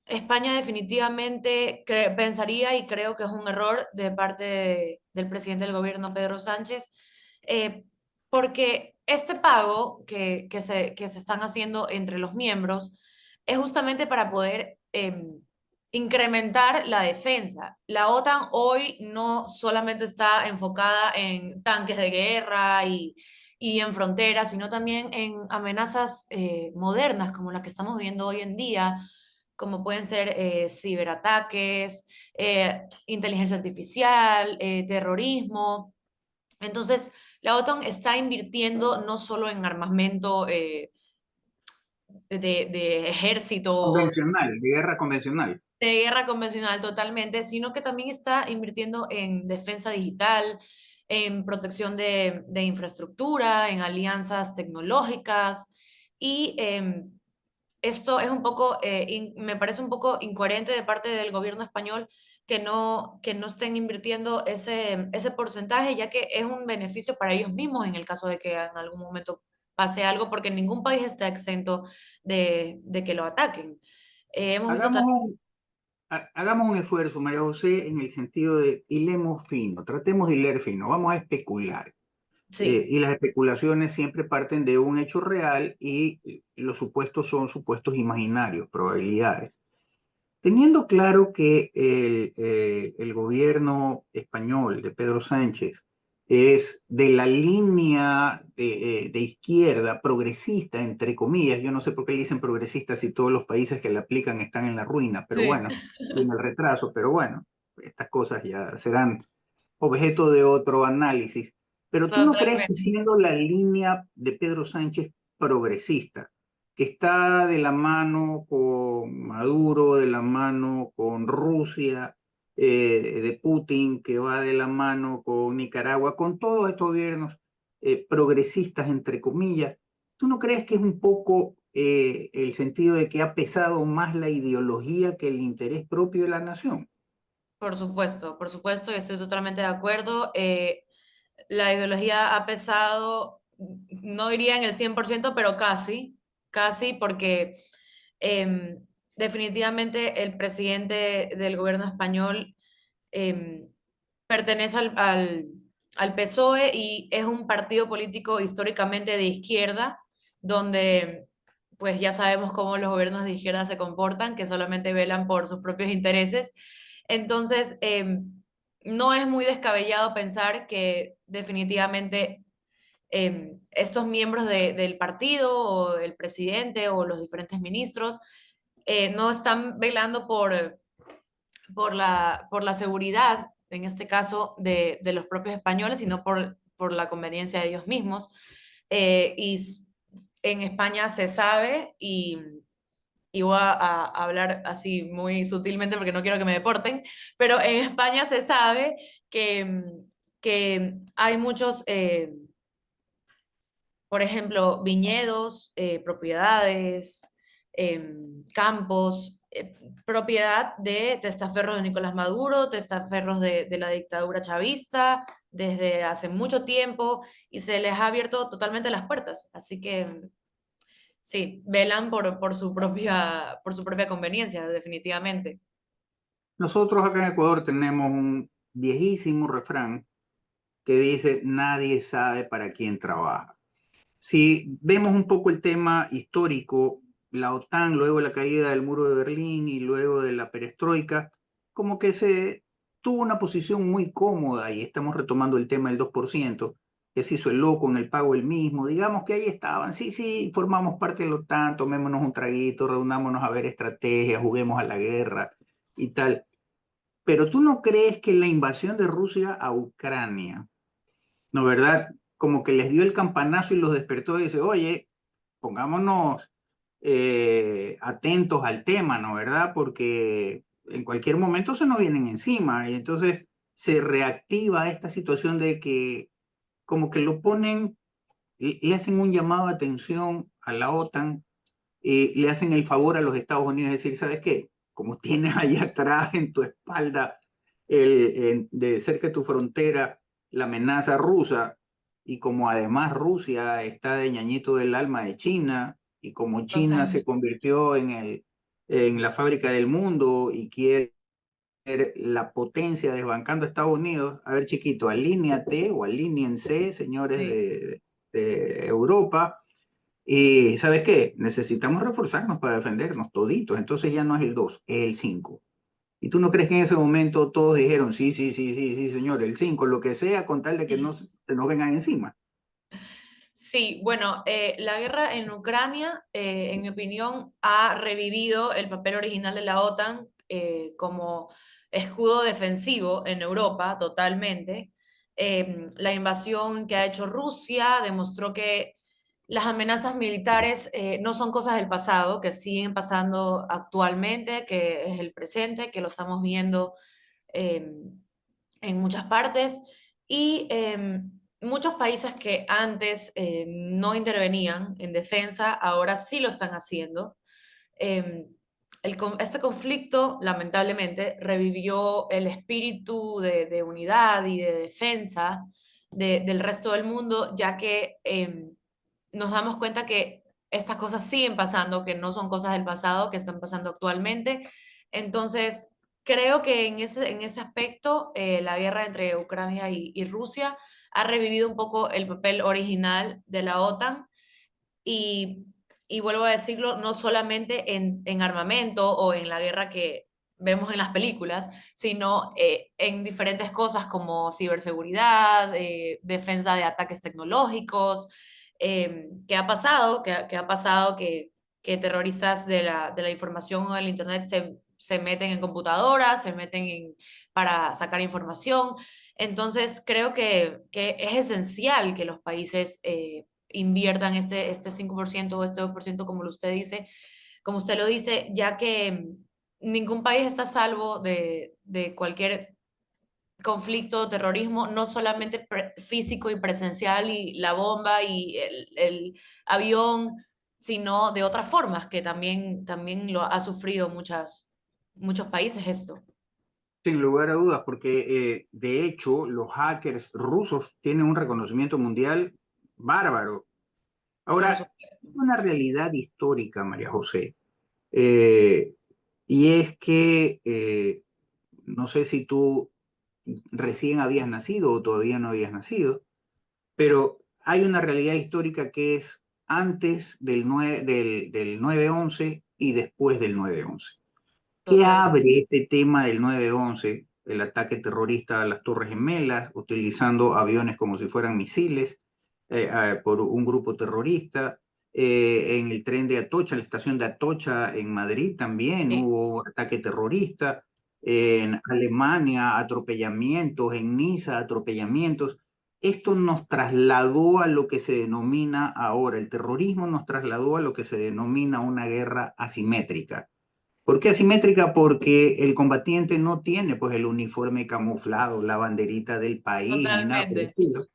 España definitivamente pensaría y creo que es un error de parte del presidente del gobierno, Pedro Sánchez, eh, porque este pago que se están haciendo entre los miembros es justamente para poder incrementar la defensa. La OTAN hoy no solamente está enfocada en tanques de guerra y en fronteras, sino también en amenazas modernas como las que estamos viendo hoy en día, como pueden ser ciberataques, inteligencia artificial, terrorismo. Entonces, la OTAN está invirtiendo no solo en armamento de ejército Convencional, de guerra convencional. de guerra convencional totalmente, sino que también está invirtiendo en defensa digital, en protección de infraestructura, en alianzas tecnológicas y esto es un poco, me parece un poco incoherente de parte del gobierno español que no estén invirtiendo ese porcentaje, ya que es un beneficio para ellos mismos en el caso de que en algún momento pase algo, porque ningún país está exento de que lo ataquen. Hemos visto Hagamos también. hagamos un esfuerzo, María José, en el sentido de hilemos fino, tratemos de hilar fino, vamos a especular. Sí, Y las especulaciones siempre parten de un hecho real y los supuestos son supuestos imaginarios, probabilidades. Teniendo claro que el gobierno español de Pedro Sánchez es de la línea de izquierda progresista, entre comillas, yo no sé por qué le dicen progresista si todos los países que le aplican están en la ruina, pero sí, bueno, y en el retraso, pero bueno, estas cosas ya serán objeto de otro análisis. Pero tú no crees que totalmente. siendo la línea de Pedro Sánchez progresista, que está de la mano con Maduro, de la mano con Rusia, de Putin, que va de la mano con Nicaragua, con todos estos gobiernos progresistas, entre comillas, ¿tú no crees que es un poco el sentido de que ha pesado más la ideología que el interés propio de la nación? Por supuesto, y estoy totalmente de acuerdo. La ideología ha pesado, no diría en el 100%, pero casi, casi, porque em, definitivamente el presidente del gobierno español em, pertenece al PSOE y es un partido político históricamente de izquierda, donde pues ya sabemos cómo los gobiernos de izquierda se comportan, que solamente velan por sus propios intereses. Entonces, no es muy descabellado pensar que definitivamente estos miembros del partido o el presidente o los diferentes ministros no están velando por la seguridad, en este caso, de los propios españoles, sino por la conveniencia de ellos mismos. Y en España se sabe y voy a hablar así muy sutilmente porque no quiero que me deporten, pero en España se sabe que hay muchos, por ejemplo, viñedos, propiedades, campos, propiedad de testaferros de Nicolás Maduro, testaferros de la dictadura chavista desde hace mucho tiempo y se les ha abierto totalmente las puertas. Así que sí, velan por su propia conveniencia, definitivamente. Nosotros acá en Ecuador tenemos un viejísimo refrán que dice, nadie sabe para quién trabaja. Si vemos un poco el tema histórico, la OTAN, luego de la caída del muro de Berlín y luego de la perestroika, como que se tuvo una posición muy cómoda, y estamos retomando el tema del 2%, que se hizo el loco en el pago el mismo, digamos que ahí estaban, sí, sí, formamos parte de la OTAN, tomémonos un traguito, reunámonos a ver estrategias, juguemos a la guerra y tal. Pero ¿tú no crees que la invasión de Rusia a Ucrania, no, verdad? Como que les dio el campanazo y los despertó y dice, oye, pongámonos atentos al tema, ¿no? ¿Verdad? Porque en cualquier momento se nos vienen encima y entonces se reactiva esta situación de que como que lo ponen, le hacen un llamado de atención a la OTAN y le hacen el favor a los Estados Unidos de decir, ¿sabes qué? Como tienes allá atrás en tu espalda, de cerca de tu frontera, la amenaza rusa, y como además Rusia está de ñañito del alma de China, y como China Total. se convirtió en la fábrica del mundo y quiere ser la potencia desbancando a Estados Unidos, a ver chiquito, alíñate o alíñense, señores Sí. de Europa, y ¿sabes qué? Necesitamos reforzarnos para defendernos toditos. Entonces ya no es el 2, es el 5. ¿Y tú no crees que en ese momento todos dijeron, sí, sí, sí, sí, sí, señor, el 5, lo que sea, con tal de que no se nos vengan encima? Sí, bueno, la guerra en Ucrania, en mi opinión, ha revivido el papel original de la OTAN como escudo defensivo en Europa totalmente. La invasión que ha hecho Rusia demostró que las amenazas militares no son cosas del pasado, que siguen pasando actualmente, que es el presente, que lo estamos viendo en muchas partes y muchos países que antes no intervenían en defensa, ahora sí lo están haciendo. Eh, este conflicto, lamentablemente, revivió el espíritu de unidad y de defensa del resto del mundo, ya que nos damos cuenta que estas cosas siguen pasando, que no son cosas del pasado, que están pasando actualmente. Entonces, creo que en ese aspecto, la guerra entre Ucrania y Rusia ha revivido un poco el papel original de la OTAN y, y vuelvo a decirlo, no solamente en armamento o en la guerra que vemos en las películas, sino en diferentes cosas como ciberseguridad, defensa de ataques tecnológicos, que ha pasado, que ha pasado que terroristas de la información o del Internet se meten en computadoras, se meten para sacar información. Entonces, creo que es esencial que los países inviertan este 5% o este 2%, como usted dice, como usted lo dice, ya que ningún país está a salvo de cualquier conflicto o terrorismo, no solamente físico y presencial y la bomba y el avión, sino de otras formas que también lo ha sufrido muchos países esto. Sin lugar a dudas, porque de hecho los hackers rusos tienen un reconocimiento mundial bárbaro. Por Ahora, supuesto. una realidad histórica, María José, eh, y es que no sé si tú recién habías nacido o todavía no habías nacido, pero hay una realidad histórica que es antes del 9/11 y después del 9/11. ¿Qué Total. abre este tema del 9/11, el ataque terrorista a las Torres Gemelas, utilizando aviones como si fueran misiles por un grupo terrorista? En el tren de Atocha, la estación de Atocha en Madrid también Sí. hubo ataque terrorista. En Alemania, atropellamientos, en Niza, atropellamientos. esto nos trasladó a lo que se denomina ahora, el terrorismo nos trasladó a lo que se denomina una guerra asimétrica. ¿Por qué asimétrica? Porque el combatiente no tiene pues el uniforme camuflado, la banderita del país, ni nada por el Totalmente. estilo,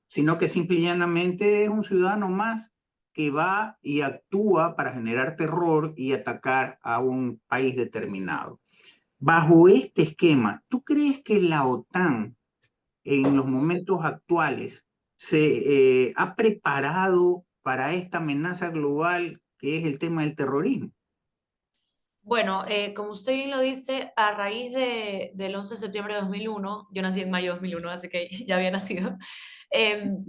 sino que simple y llanamente es un ciudadano más que va y actúa para generar terror y atacar a un país determinado. Bajo este esquema, ¿tú crees que la OTAN en los momentos actuales se ha preparado para esta amenaza global que es el tema del terrorismo? Bueno, como usted bien lo dice, a raíz del 11 de septiembre de 2001, yo nací en mayo de 2001, así que ya había nacido, em,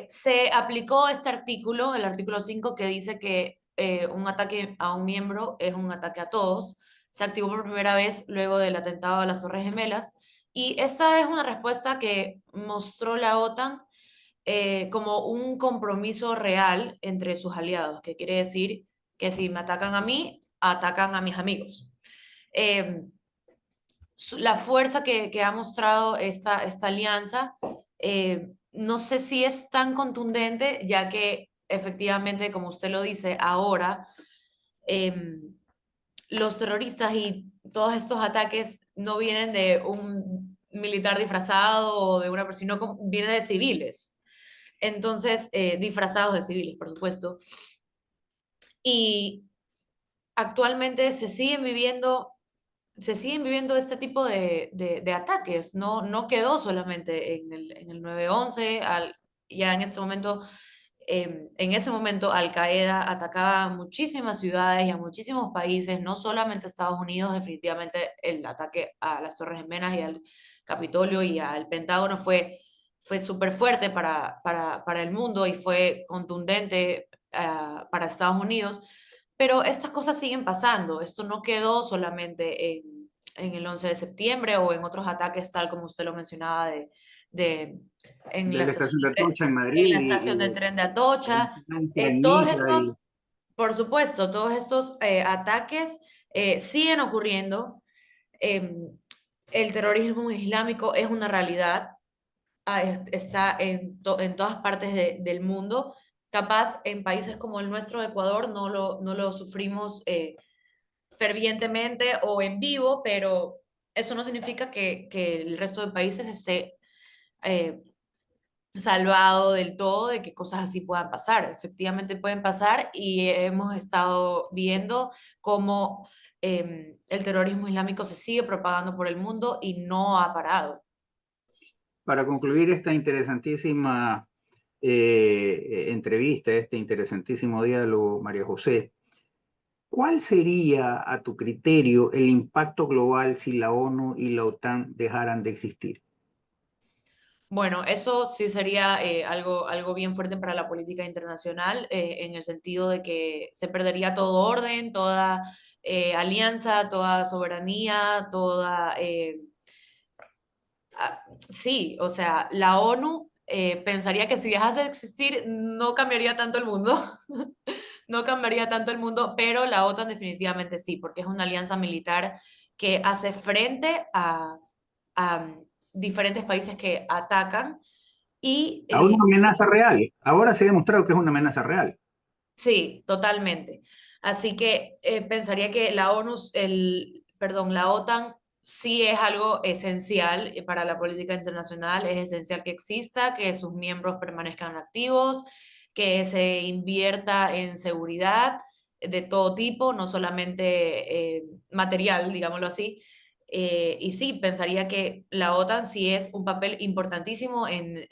se aplicó este artículo, el artículo 5, que dice que un ataque a un miembro es un ataque a todos. Se activó por primera vez luego del atentado a las Torres Gemelas y esta es una respuesta que mostró la OTAN como un compromiso real entre sus aliados, que quiere decir que si me atacan a mí, atacan a mis amigos. Eh, la fuerza que ha mostrado esta alianza, no sé si es tan contundente, ya que efectivamente, como usted lo dice, ahora los terroristas y todos estos ataques no vienen de un militar disfrazado o de una persona, no, vienen de civiles. Entonces, disfrazados de civiles, por supuesto. Y actualmente se siguen viviendo este tipo de ataques. No quedó solamente en el 9/11, ya en ese momento Al Qaeda atacaba a muchísimas ciudades y a muchísimos países, no solamente Estados Unidos. Definitivamente el ataque a las Torres Gemelas y al Capitolio y al Pentágono fue súper fuerte para el mundo y fue contundente para Estados Unidos. Pero estas cosas siguen pasando. Esto no quedó solamente en el 11 de septiembre o en otros ataques, tal como usted lo mencionaba, de, en De la la estación estación de Atocha en en Madrid la estación de tren de en Atocha. Francia, en Todos Niza estos, por supuesto, todos estos ataques siguen ocurriendo. El terrorismo islámico es una realidad, está en todas partes del mundo. Capaz en países como el nuestro, Ecuador, no lo sufrimos fervientemente o en vivo, pero eso no significa que el resto de países esté eh, salvado del todo de que cosas así puedan pasar. Efectivamente pueden pasar y hemos estado viendo cómo el terrorismo islámico se sigue propagando por el mundo y no ha parado. Para concluir esta interesantísima entrevista, este interesantísimo diálogo, María José, ¿cuál sería, a tu criterio, el impacto global si la ONU y la OTAN dejaran de existir? Bueno, eso sí sería algo bien fuerte para la política internacional, en el sentido de que se perdería todo orden, toda alianza, toda soberanía, sí, o sea, la ONU pensaría que si dejase de existir no cambiaría tanto el mundo, no cambiaría tanto el mundo, pero la OTAN definitivamente sí, porque es una alianza militar que hace frente a diferentes países que atacan y A una amenaza real. Ahora se ha demostrado que es una amenaza real. sí, totalmente. Así que pensaría que la OTAN sí es algo esencial para la política internacional. Es esencial que exista, que sus miembros permanezcan activos, que se invierta en seguridad de todo tipo, no solamente material, digámoslo así. Y sí, pensaría que la OTAN sí es un papel importantísimo en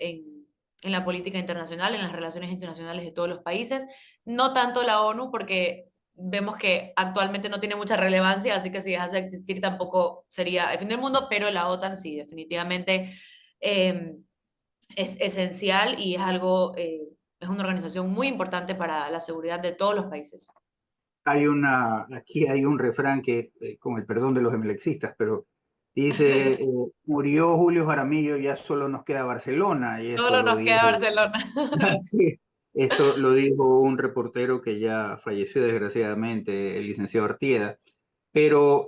la política internacional, en las relaciones internacionales de todos los países. No tanto la ONU, porque vemos que actualmente no tiene mucha relevancia, así que si dejase de existir tampoco sería el fin del mundo, pero la OTAN sí, definitivamente eh, es esencial y es una organización muy importante para la seguridad de todos los países. Aquí hay un refrán que, con el perdón de los emelexistas, pero dice, murió Julio Jaramillo, ya solo nos queda Barcelona, y esto Solo lo nos queda dijo, Barcelona. sí, esto lo dijo un reportero que ya falleció desgraciadamente, el licenciado Artieda, pero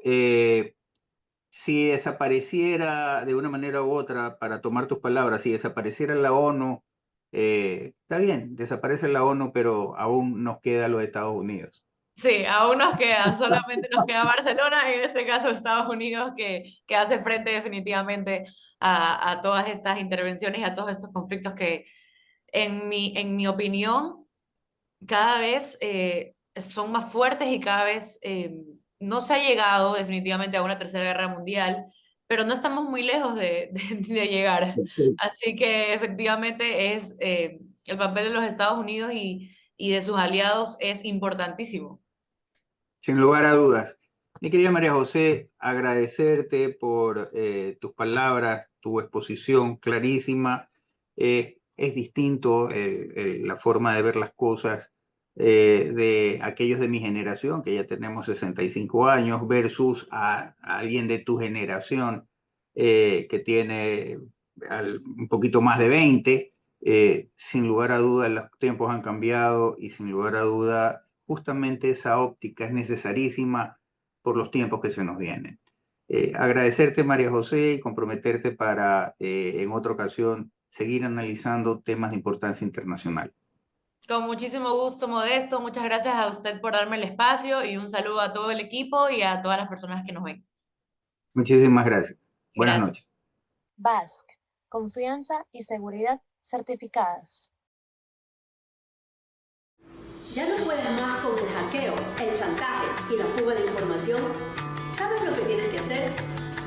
si desapareciera de una manera u otra, para tomar tus palabras, si desapareciera la ONU, está bien, desaparece la ONU, pero aún nos queda los Estados Unidos. Sí, aún nos queda, solamente nos queda Barcelona, en este caso Estados Unidos, que hace frente definitivamente a todas estas intervenciones y a todos estos conflictos que, en mi opinión, cada vez son más fuertes y cada vez no se ha llegado definitivamente a una tercera guerra mundial, pero no estamos muy lejos de llegar. Así que efectivamente es el papel de los Estados Unidos y de sus aliados es importantísimo. Sin lugar a dudas. Mi querida María José, agradecerte por tus palabras, tu exposición clarísima. Es distinto la forma de ver las cosas de aquellos de mi generación, que ya tenemos 65 años, versus a alguien de tu generación que tiene un poquito más de 20. Sin lugar a duda, los tiempos han cambiado y sin lugar a duda, justamente esa óptica es necesarísima por los tiempos que se nos vienen. Agradecerte, María José, y comprometerte para en otra ocasión seguir analizando temas de importancia internacional. Con muchísimo gusto, Modesto. Muchas gracias a usted por darme el espacio y un saludo a todo el equipo y a todas las personas que nos ven. Muchísimas gracias. Buenas Gracias. noches. BASC, confianza y seguridad certificadas. ¿Ya no puedes más con el hackeo, el chantaje y la fuga de información? ¿Sabes lo que tienes que hacer?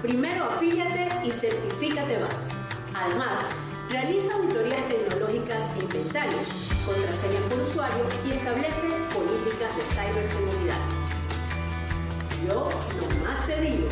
Primero afíliate y certifícate más. Además, realiza auditorías tecnológicas e inventarios, contraseñas por usuario y establece políticas de ciberseguridad. Yo nomás te digo,